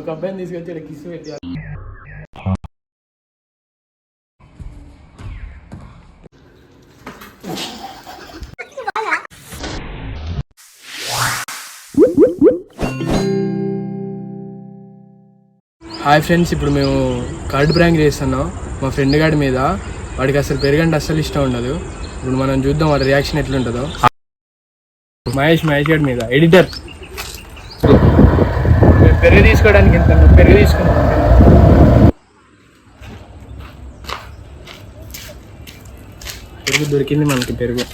ఒక అబ్బాయిని తీసుకొచ్చి ఇక్కడ కిస్ పెట్టాలి. హాయ్ ఫ్రెండ్స్, ఇప్పుడు మేము కార్డ్ ప్రాంక్ చేస్తున్నాం మా ఫ్రెండ్ గాడి మీద. వాడికి అసలు పెరుగంటే అస్సలు ఇష్టం ఉండదు. ఇప్పుడు మనం చూద్దాం వాడి రియాక్షన్ ఎట్లుంటుందో. మహేష్ గాడి మీద ఎడిటర్ పెరుగు తీసుకోవడానికి ఎంత పెరుగు తీసుకున్నాం. పెరుగు దొరికింది మనకి. పెరుగు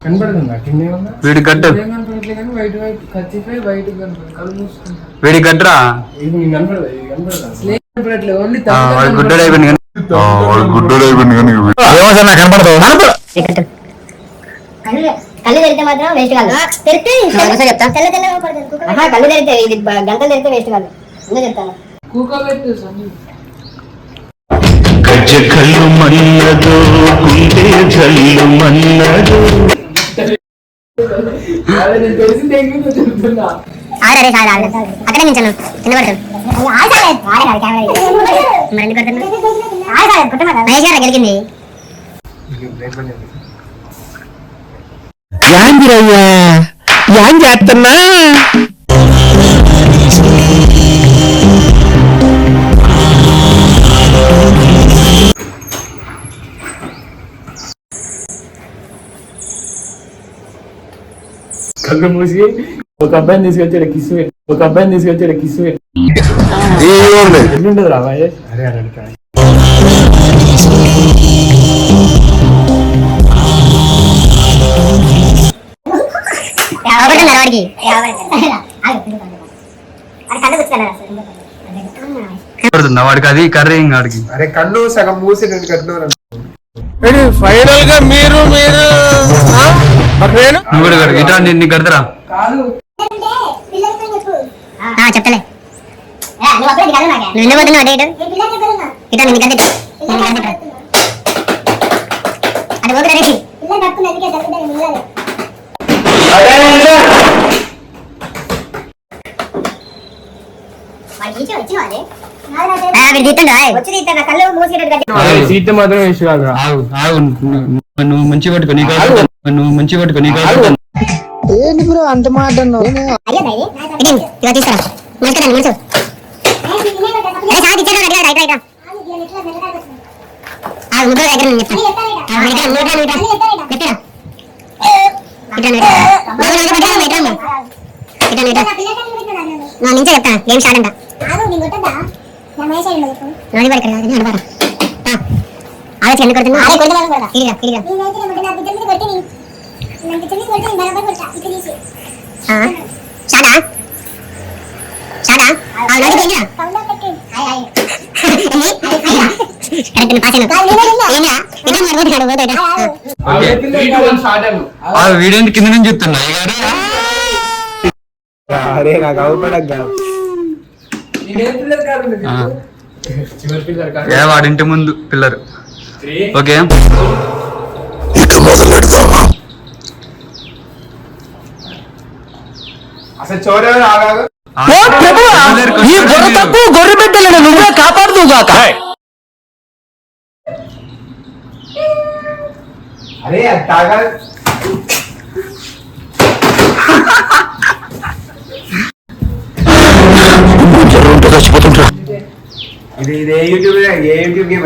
కనబడుతుందా? వీడి గడ్డ వీడి గడ్డరా కళ్ళు తెరితే మాత్రం వేస్ట్ కాదు. చెప్తాను కళ్ళు తెరితే ఇది గంటలు తెరితే వేస్ట్ కాదు. ముందే చెప్తాను. గజ్జ కళ్ళు మన్నదు గుండె జల్లు మన్నదు. అక్కడే నించాను కింద పడతాను. గెలిగింది యాందిరయ్యా యాం చేస్తున్నా. కళ్ళు మూసి ఒక అబ్బాయిని తీసుకొచ్చి కిస్ పెట్టి ఎట్లుంటది రా మహేష్? అరే అడుగుతా వాడికి అది కర్రీ వాడికి. అరే కళ్ళు సగం మూసి కట్టు. ఫైనల్ గా మీరు ఇట్లా నీ కడతారా? చెప్తలే సీట్ మాత్రం వేసి కాదురా. నువ్వు మంచి పట్టుకొని ఏంటి బ్రో అంత మాట నుంచే చెప్తా గేమ్ స్టార్ట్ అంట. ఆలోచన ఎందుకు కొడుతున్నా? వీడియో కింద నుంచి చెప్తున్నా. అరే నాకు అవపడక వాడింటి ముందు పిల్లరు. ఓకే అసలు చోరే ఆగాదు. గొర్రె బిడ్డలను నువ్వే కాపాడుదుగాక. అరే తాగా ఇది YouTube game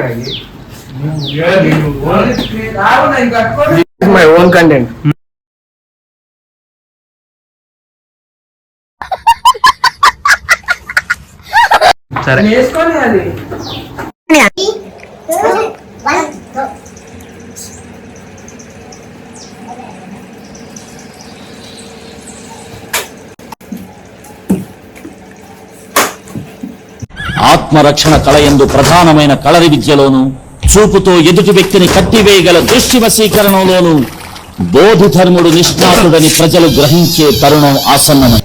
my own content. సరే ఆత్మరక్షణ కళ యందు ప్రధానమైన కళరి విద్యలోను, చూపుతో ఎదుటి వ్యక్తిని కట్టివేయగల దృష్టి వశీకరణలోను బోధి ధర్ముడు నిష్ణాతుడని ప్రజలు గ్రహించే తరుణం ఆసన్నమై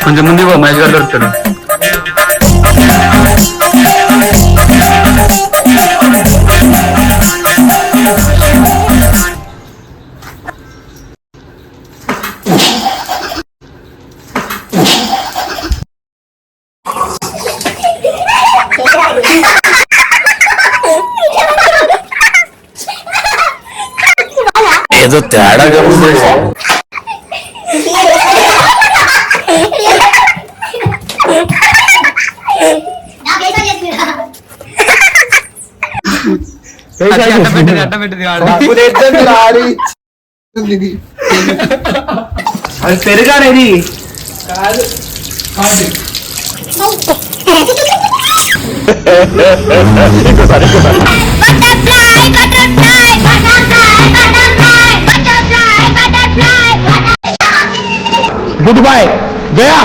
కొంచెం ముందు పో, మహేష్ గారు దొరుకుతాడు. ఏదో తేడాగా ఉంది. అట్ట పెట్టింది వాడు. అది పెరుగానేది కాదు. Good bye Gaya.